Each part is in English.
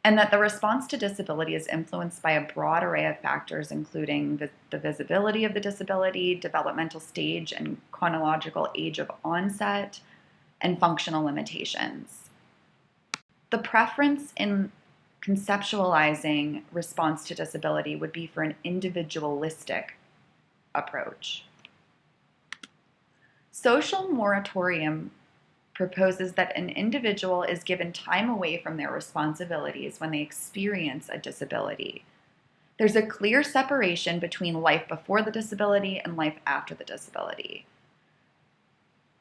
and that the response to disability is influenced by a broad array of factors, including the visibility of the disability, developmental stage and chronological age of onset, and functional limitations. The preference in conceptualizing response to disability would be for an individualistic approach. Social moratorium proposes that an individual is given time away from their responsibilities when they experience a disability. There's a clear separation between life before the disability and life after the disability.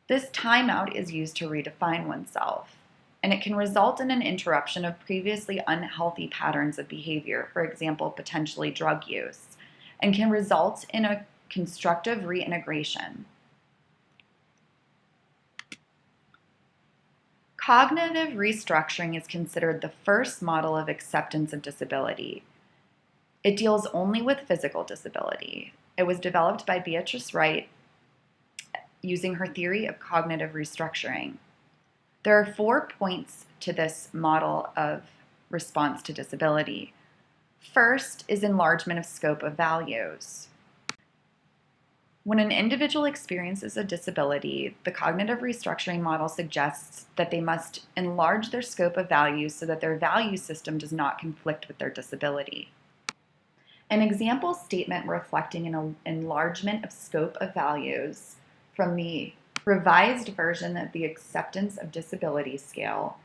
This timeout is used to redefine oneself, and it can result in an interruption of previously unhealthy patterns of behavior, for example, potentially drug use, and can result in a constructive reintegration. Cognitive restructuring is considered the first model of acceptance of disability. It deals only with physical disability. It was developed by Beatrice Wright using her theory of cognitive restructuring. There are 4 points to this model of response to disability. First is enlargement of scope of values. When an individual experiences a disability, the cognitive restructuring model suggests that they must enlarge their scope of values so that their value system does not conflict with their disability. An example statement reflecting an enlargement of scope of values from the revised version of the acceptance of disability scale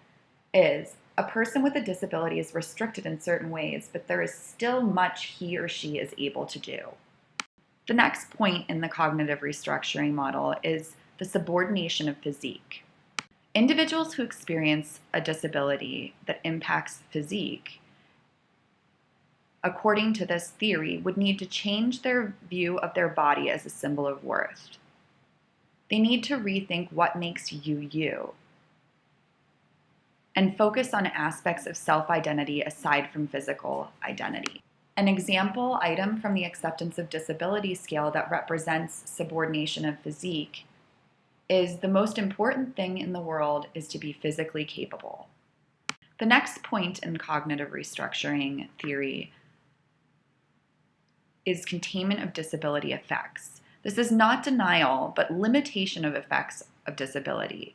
is: a person with a disability is restricted in certain ways, but there is still much he or she is able to do. The next point in the cognitive restructuring model is the subordination of physique. Individuals who experience a disability that impacts physique, according to this theory, would need to change their view of their body as a symbol of worth. They need to rethink what makes you you, and focus on aspects of self-identity aside from physical identity. An example item from the acceptance of disability scale that represents subordination of physique is: the most important thing in the world is to be physically capable. The next point in cognitive restructuring theory is containment of disability effects. This is not denial, but limitation of effects of disability.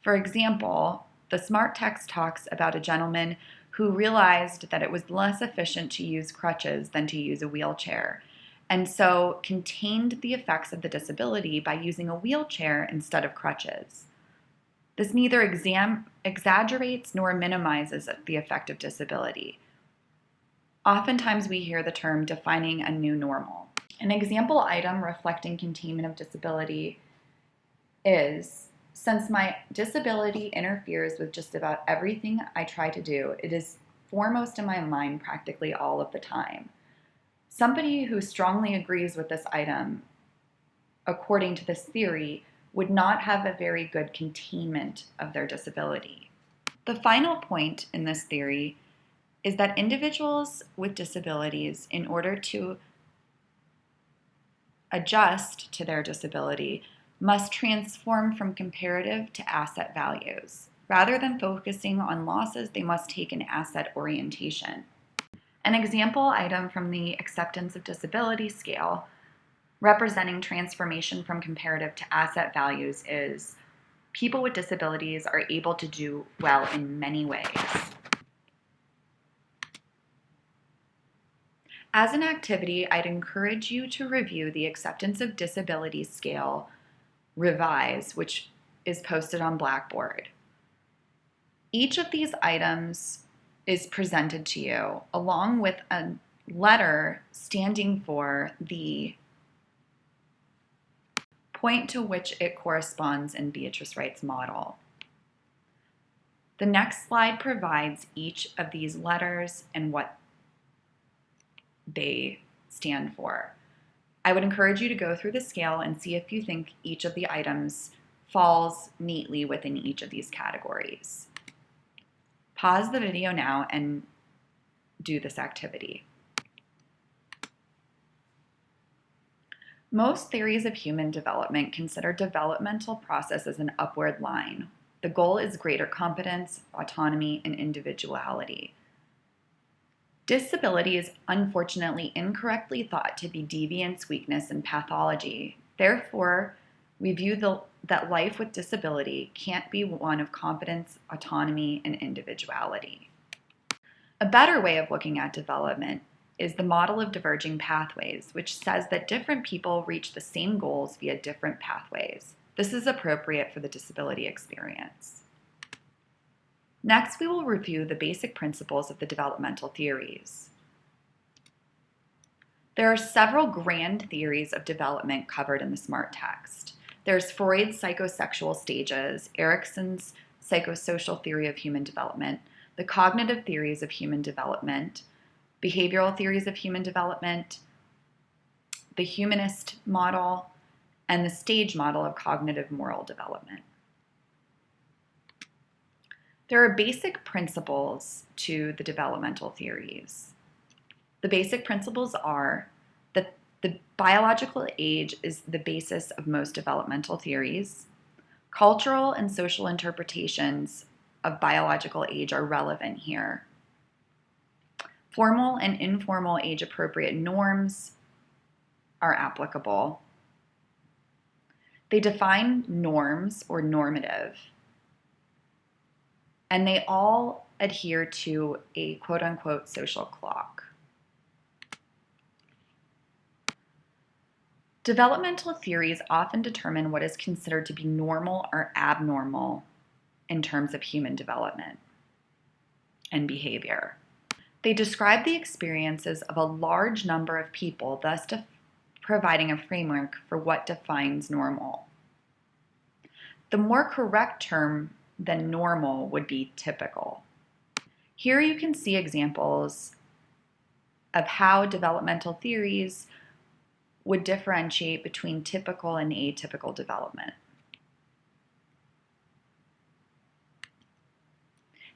For example, the smart text talks about a gentleman who realized that it was less efficient to use crutches than to use a wheelchair, and so contained the effects of the disability by using a wheelchair instead of crutches. This neither exaggerates nor minimizes the effect of disability. Oftentimes we hear the term defining a new normal. An example item reflecting containment of disability is: since my disability interferes with just about everything I try to do, it is foremost in my mind practically all of the time. Somebody who strongly agrees with this item, according to this theory, would not have a very good containment of their disability. The final point in this theory is that individuals with disabilities, in order to adjust to their disability, must transform from comparative to asset values. Rather than focusing on losses, they must take an asset orientation. An example item from the acceptance of disability scale representing transformation from comparative to asset values is: people with disabilities are able to do well in many ways. As an activity, I'd encourage you to review the acceptance of disability scale revise, which is posted on Blackboard. Each of these items is presented to you along with a letter standing for the point to which it corresponds in Beatrice Wright's model. The next slide provides each of these letters and what they stand for. I would encourage you to go through the scale and see if you think each of the items falls neatly within each of these categories. Pause the video now and do this activity. Most theories of human development consider developmental process as an upward line. The goal is greater competence, autonomy, and individuality. Disability is unfortunately incorrectly thought to be deviance, weakness, and pathology. Therefore, we view that life with disability can't be one of competence, autonomy, and individuality. A better way of looking at development is the model of diverging pathways, which says that different people reach the same goals via different pathways. This is appropriate for the disability experience. Next, we will review the basic principles of the developmental theories. There are several grand theories of development covered in the SMART text. There's Freud's psychosexual stages, Erikson's psychosocial theory of human development, the cognitive theories of human development, behavioral theories of human development, the humanist model, and the stage model of cognitive moral development. There are basic principles to the developmental theories. The basic principles are that the biological age is the basis of most developmental theories. Cultural and social interpretations of biological age are relevant here. Formal and informal age-appropriate norms are applicable. They define norms or normative, and they all adhere to a quote-unquote social clock. Developmental theories often determine what is considered to be normal or abnormal in terms of human development and behavior. They describe the experiences of a large number of people, thus providing a framework for what defines normal. The more correct term than normal would be typical. Here you can see examples of how developmental theories would differentiate between typical and atypical development.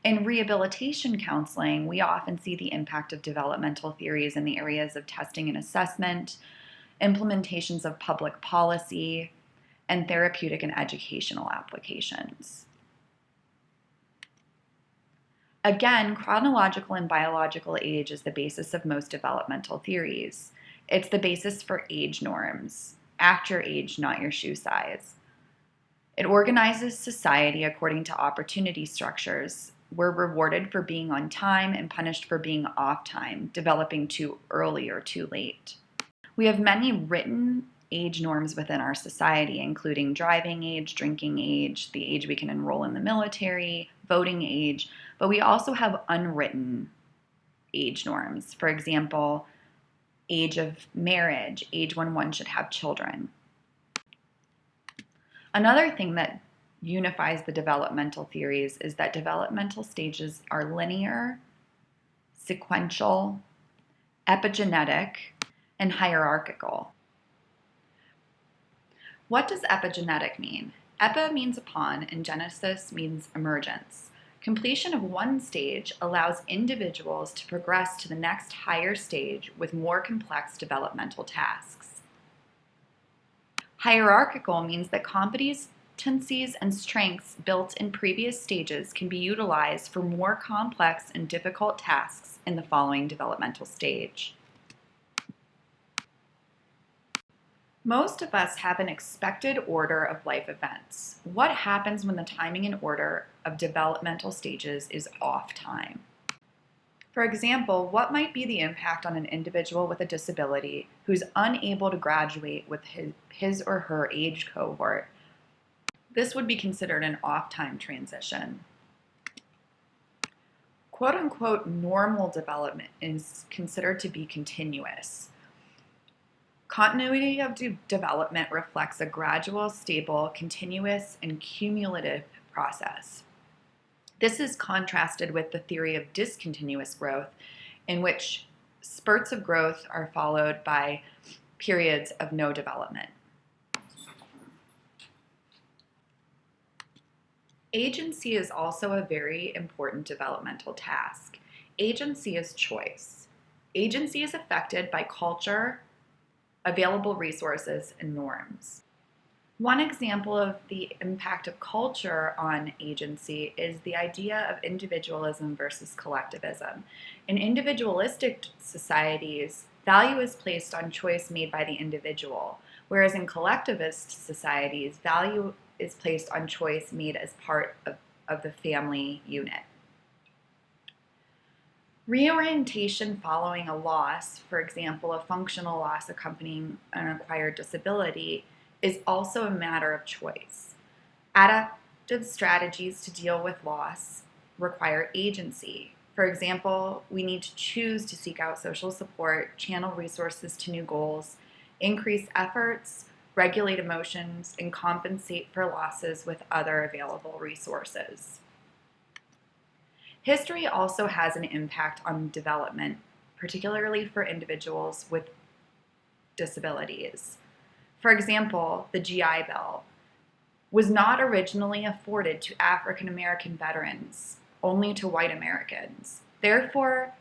In rehabilitation counseling, we often see the impact of developmental theories in the areas of testing and assessment, implementations of public policy, and therapeutic and educational applications. Again, chronological and biological age is the basis of most developmental theories. It's the basis for age norms. Act your age, not your shoe size. It organizes society according to opportunity structures. We're rewarded for being on time and punished for being off time, developing too early or too late. We have many written age norms within our society, including driving age, drinking age, the age we can enroll in the military, voting age, but we also have unwritten age norms. For example, age of marriage, age when one should have children. Another thing that unifies the developmental theories is that developmental stages are linear, sequential, epigenetic, and hierarchical. What does epigenetic mean? Epi means upon, and genesis means emergence. Completion of one stage allows individuals to progress to the next higher stage with more complex developmental tasks. Hierarchical means that competencies and strengths built in previous stages can be utilized for more complex and difficult tasks in the following developmental stage. Most of us have an expected order of life events. What happens when the timing and order of developmental stages is off time? For example, what might be the impact on an individual with a disability who's unable to graduate with his or her age cohort? This would be considered an off-time transition. Quote-unquote normal development is considered to be continuous. Continuity of development reflects a gradual, stable, continuous, and cumulative process. This is contrasted with the theory of discontinuous growth, in which spurts of growth are followed by periods of no development. Agency is also a very important developmental task. Agency is choice. Agency is affected by culture, available resources, and norms. One example of the impact of culture on agency is the idea of individualism versus collectivism. In individualistic societies, value is placed on choice made by the individual, whereas in collectivist societies, value is placed on choice made as part of the family unit. Reorientation following a loss, for example, a functional loss accompanying an acquired disability, is also a matter of choice. Adaptive strategies to deal with loss require agency. For example, we need to choose to seek out social support, channel resources to new goals, increase efforts, regulate emotions, and compensate for losses with other available resources. History also has an impact on development, particularly for individuals with disabilities. For example, the GI Bill was not originally afforded to African American veterans, only to white Americans. Therefore,